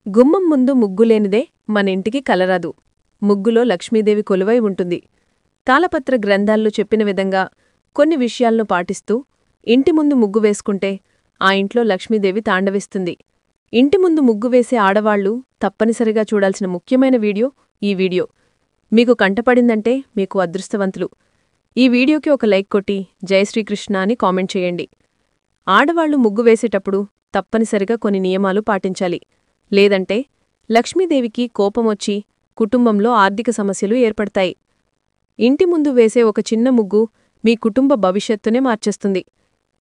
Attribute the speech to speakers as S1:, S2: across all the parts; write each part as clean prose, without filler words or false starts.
S1: గుమ్మం ముందు ముగ్గులేనిదే మన ఇంటికి కలరాదు. ముగ్గులో లక్ష్మీదేవి కొలువై ఉంటుంది. తాళపత్ర గ్రంథాల్లో చెప్పిన విధంగా కొన్ని విషయాలను పాటిస్తూ ఇంటి ముందు ముగ్గు వేసుకుంటే ఆ ఇంట్లో లక్ష్మీదేవి తాండవిస్తుంది. ఇంటి ముందు ముగ్గు వేసే ఆడవాళ్లు తప్పనిసరిగా చూడాల్సిన ముఖ్యమైన వీడియో ఈ వీడియో. మీకు కంటపడిందంటే మీకు అదృష్టవంతులు. ఈ వీడియోకి ఒక లైక్ కొట్టి జై శ్రీకృష్ణ అని కామెంట్ చేయండి. ఆడవాళ్లు ముగ్గు వేసేటప్పుడు తప్పనిసరిగా కొన్ని నియమాలు పాటించాలి. లేదంటే లక్ష్మీదేవికి కోపమొచ్చి కుటుంబంలో ఆర్థిక సమస్యలు ఏర్పడతాయి. ఇంటి ముందు వేసే ఒక చిన్న ముగ్గు మీ కుటుంబ భవిష్యత్తునే మార్చేస్తుంది.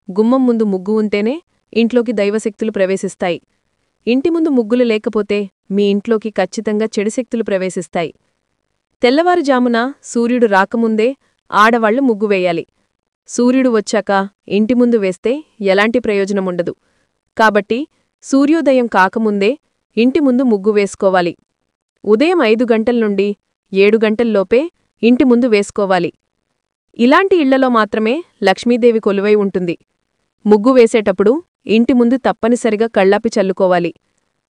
S1: గుమ్మం ముందు ముగ్గు ఉంటేనే ఇంట్లోకి దైవశక్తులు ప్రవేశిస్తాయి. ఇంటి ముందు ముగ్గులు లేకపోతే మీ ఇంట్లోకి ఖచ్చితంగా చెడుశక్తులు ప్రవేశిస్తాయి. తెల్లవారుజామున సూర్యుడు రాకముందే ఆడవాళ్లు ముగ్గు వేయాలి. సూర్యుడు వచ్చాక ఇంటి ముందు వేస్తే ఎలాంటి ప్రయోజనముండదు. కాబట్టి సూర్యోదయం కాకముందే ఇంటి ముందు ముగ్గు వేసుకోవాలి. ఉదయం 5 గంటల నుండి 7 గంటల్లోపే ఇంటి ముందు వేసుకోవాలి. ఇలాంటి ఇళ్లలో మాత్రమే లక్ష్మీదేవి కొలువై ఉంటుంది. ముగ్గు వేసేటప్పుడు ఇంటి ముందు తప్పనిసరిగా కళ్ళాపి చల్లుకోవాలి.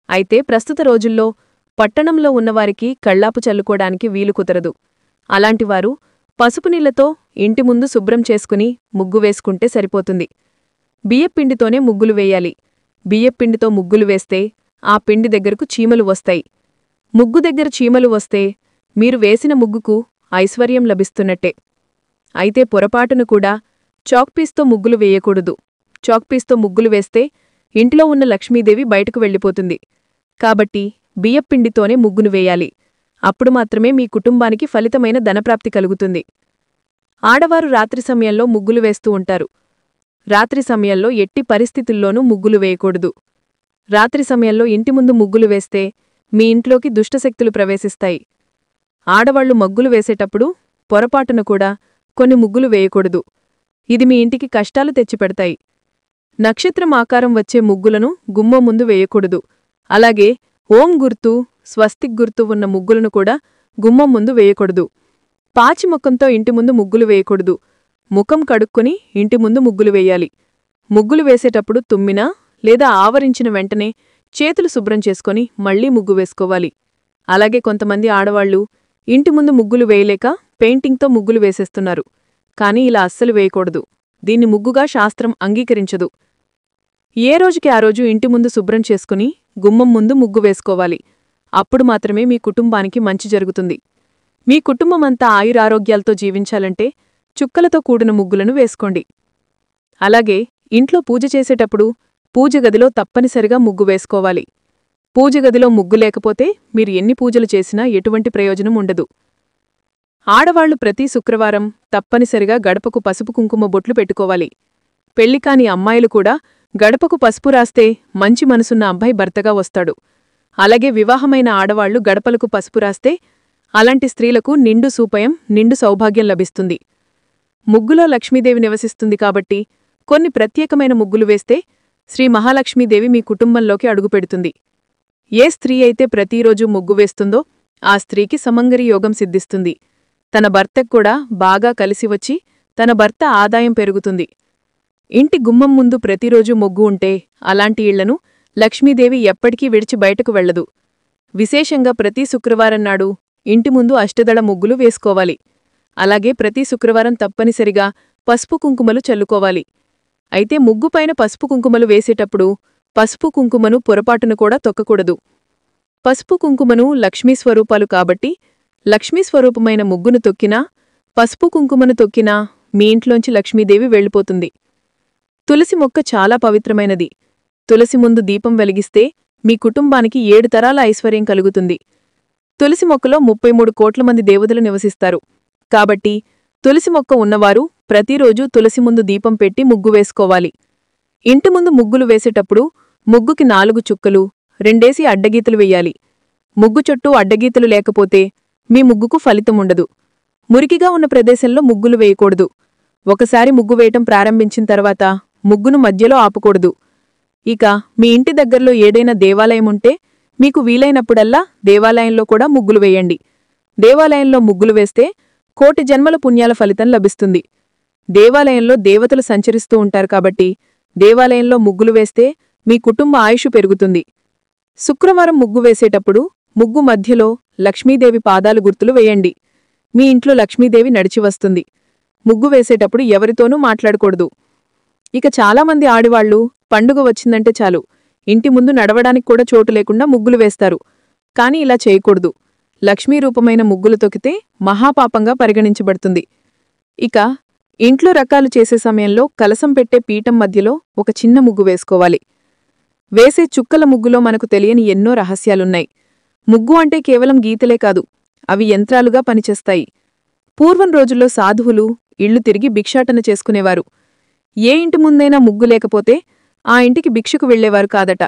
S1: అయితే ప్రస్తుత రోజుల్లో పట్టణంలో ఉన్నవారికి కళ్ళాపు చల్లుకోవడానికి వీలు కుదరదు. అలాంటివారు పసుపు నీళ్లతో ఇంటి ముందు శుభ్రం చేసుకుని ముగ్గు వేసుకుంటే సరిపోతుంది. బియ్యపిండితోనే ముగ్గులు వేయాలి. బియ్యపిండితో ముగ్గులు వేస్తే ఆ పిండి దగ్గరకు చీమలు వస్తాయి. ముగ్గు దగ్గర చీమలు వస్తే మీరు వేసిన ముగ్గుకు ఐశ్వర్యం లభిస్తున్నట్టే. అయితే పొరపాటును కూడా చాక్పీస్తో ముగ్గులు వేయకూడదు. చాక్పీస్తో ముగ్గులు వేస్తే ఇంట్లో ఉన్న లక్ష్మీదేవి బయటకు వెళ్ళిపోతుంది. కాబట్టి బియ్యపిండితోనే ముగ్గును వేయాలి. అప్పుడు మాత్రమే మీ కుటుంబానికి ఫలితమైన ధనప్రాప్తి కలుగుతుంది. ఆడవారు రాత్రి సమయంలో ముగ్గులు వేస్తూ ఉంటారు. రాత్రి సమయంలో ఎట్టి పరిస్థితుల్లోనూ ముగ్గులు వేయకూడదు. రాత్రి సమయంలో ఇంటి ముందు ముగ్గులు వేస్తే మీ ఇంట్లోకి దుష్టశక్తులు ప్రవేశిస్తాయి. ఆడవాళ్లు మగ్గులు వేసేటప్పుడు పొరపాటున కూడా కొన్ని ముగ్గులు వేయకూడదు. ఇది మీ ఇంటికి కష్టాలు తెచ్చిపెడతాయి. నక్షత్రం ఆకారం వచ్చే ముగ్గులను గుమ్మం ముందు వేయకూడదు. అలాగే ఓం గుర్తు, స్వస్తిక్ గుర్తు ఉన్న ముగ్గులను కూడా గుమ్మం ముందు వేయకూడదు. పాచి ముఖంతో ఇంటి ముందు ముగ్గులు వేయకూడదు. ముఖం కడుక్కుని ఇంటి ముందు ముగ్గులు వేయాలి. ముగ్గులు వేసేటప్పుడు తుమ్మినా లేదా ఆవరించిన వెంటనే చేతులు శుభ్రం చేసుకొని మళ్లీ ముగ్గు వేసుకోవాలి. అలాగే కొంతమంది ఆడవాళ్లు ఇంటి ముందు ముగ్గులు వేయలేక పెయింటింగ్తో ముగ్గులు వేసేస్తున్నారు. కానీ ఇలా అస్సలు వేయకూడదు. దీన్ని ముగ్గుగా శాస్త్రం అంగీకరించదు. ఏ రోజుకి ఆ రోజు ఇంటి ముందు శుభ్రం చేసుకుని గుమ్మం ముందు ముగ్గు వేసుకోవాలి. అప్పుడు మాత్రమే మీ కుటుంబానికి మంచి జరుగుతుంది. మీ కుటుంబమంతా ఆయురారోగ్యాలతో జీవించాలంటే చుక్కలతో కూడిన ముగ్గులను వేసుకోండి. అలాగే ఇంట్లో పూజ చేసేటప్పుడు పూజగదిలో తప్పనిసరిగా ముగ్గు వేసుకోవాలి. పూజగదిలో ముగ్గు లేకపోతే మీరు ఎన్ని పూజలు చేసినా ఎటువంటి ప్రయోజనం ఉండదు. ఆడవాళ్లు ప్రతి శుక్రవారం తప్పనిసరిగా గడపకు పసుపు కుంకుమ బొట్లు పెట్టుకోవాలి. పెళ్లికాని అమ్మాయిలు కూడా గడపకు పసుపు రాస్తే మంచి మనసున్న అబ్బాయి భర్తగా వస్తాడు. అలాగే వివాహమైన ఆడవాళ్లు గడపలకు పసుపు రాస్తే అలాంటి స్త్రీలకు నిండు సూపయం, నిండు సౌభాగ్యం లభిస్తుంది. ముగ్గులో లక్ష్మీదేవి నివసిస్తుంది కాబట్టి కొన్ని ప్రత్యేకమైన ముగ్గులు వేస్తే శ్రీ మహాలక్ష్మీదేవి మీ కుటుంబంలోకి అడుగుపెడుతుంది. ఏ స్త్రీ అయితే ప్రతిరోజూ ముగ్గు వేస్తుందో ఆ స్త్రీకి సమంగరి యోగం సిద్ధిస్తుంది. తన భర్తకు కూడా బాగా కలిసివచ్చి తన భర్త ఆదాయం పెరుగుతుంది. ఇంటి గుమ్మం ముందు ప్రతిరోజూ ముగ్గు ఉంటే అలాంటి ఇళ్లను లక్ష్మీదేవి ఎప్పటికీ విడిచి బయటకు వెళ్లదు. విశేషంగా ప్రతి శుక్రవారం నాడు ఇంటి ముందు అష్టదళ ముగ్గులు వేసుకోవాలి. అలాగే ప్రతి శుక్రవారం తప్పనిసరిగా పసుపు కుంకుమలు చల్లుకోవాలి. అయితే ముగ్గుపైన పసుపు కుంకుమలు వేసేటప్పుడు పసుపు కుంకుమను పొరపాటును కూడా తొక్కకూడదు. పసుపు కుంకుమను లక్ష్మీ స్వరూపాలు కాబట్టి లక్ష్మీ స్వరూపమైన ముగ్గును తొక్కినా, పసుపు కుంకుమను తొక్కినా మీ ఇంట్లోంచి లక్ష్మీదేవి వెళ్ళిపోతుంది. తులసి మొక్క చాలా పవిత్రమైనది. తులసి ముందు దీపం వెలిగిస్తే మీ కుటుంబానికి 7 తరాల ఐశ్వర్యం కలుగుతుంది. తులసి మొక్కలో 33 కోట్ల మంది దేవతలు నివసిస్తారు. కాబట్టి తులసి మొక్క ఉన్నవారు ప్రతిరోజూ తులసి ముందు దీపం పెట్టి ముగ్గు వేసుకోవాలి. ఇంటి ముందు ముగ్గులు వేసేటప్పుడు ముగ్గుకి 4 చుక్కలు, 2 అడ్డగీతలు వెయ్యాలి. ముగ్గు చుట్టూ అడ్డగీతలు లేకపోతే మీ ముగ్గుకు ఫలితముండదు. మురికిగా ఉన్న ప్రదేశంలో ముగ్గులు వేయకూడదు. ఒకసారి ముగ్గు వేయటం ప్రారంభించిన తర్వాత ముగ్గును మధ్యలో ఆపకూడదు. ఇక మీ ఇంటి దగ్గర్లో ఏదైనా దేవాలయముంటే మీకు వీలైనప్పుడల్లా దేవాలయంలో కూడా ముగ్గులు వేయండి. దేవాలయంలో ముగ్గులు వేస్తే 1 కోటి జన్మల పుణ్యాల ఫలితం లభిస్తుంది. దేవాలయంలో దేవతలు సంచరిస్తూ ఉంటారు కాబట్టి దేవాలయంలో ముగ్గులు వేస్తే మీ కుటుంబ ఆయుషు పెరుగుతుంది. శుక్రవారం ముగ్గు వేసేటప్పుడు ముగ్గు మధ్యలో లక్ష్మీదేవి పాదాలు గుర్తులు వేయండి. మీ ఇంట్లో లక్ష్మీదేవి నడిచి వస్తుంది. ముగ్గు వేసేటప్పుడు ఎవరితోనూ మాట్లాడకూడదు. ఇక చాలామంది ఆడివాళ్లు పండుగ వచ్చిందంటే చాలు ఇంటి ముందు నడవడానికి కూడా చోటు లేకుండా ముగ్గులు వేస్తారు. కాని ఇలా చేయకూడదు. లక్ష్మీ రూపమైన ముగ్గులు తొక్కితే మహాపాపంగా పరిగణించబడుతుంది. ఇక ఇంట్లో రకాలు చేసే సమయంలో కలసం పెట్టే పీఠం మధ్యలో ఒక చిన్న ముగ్గు వేసుకోవాలి. వేసే చుక్కల ముగ్గులో మనకు తెలియని ఎన్నో రహస్యాలున్నాయి. ముగ్గు అంటే కేవలం గీతలే కాదు, అవి యంత్రాలుగా పనిచేస్తాయి. పూర్వం రోజుల్లో సాధువులు ఇళ్లు తిరిగి భిక్షాటన చేసుకునేవారు. ఏ ఇంటి ముందైనా ముగ్గు లేకపోతే ఆ ఇంటికి భిక్షకు వెళ్లేవారు కాదట.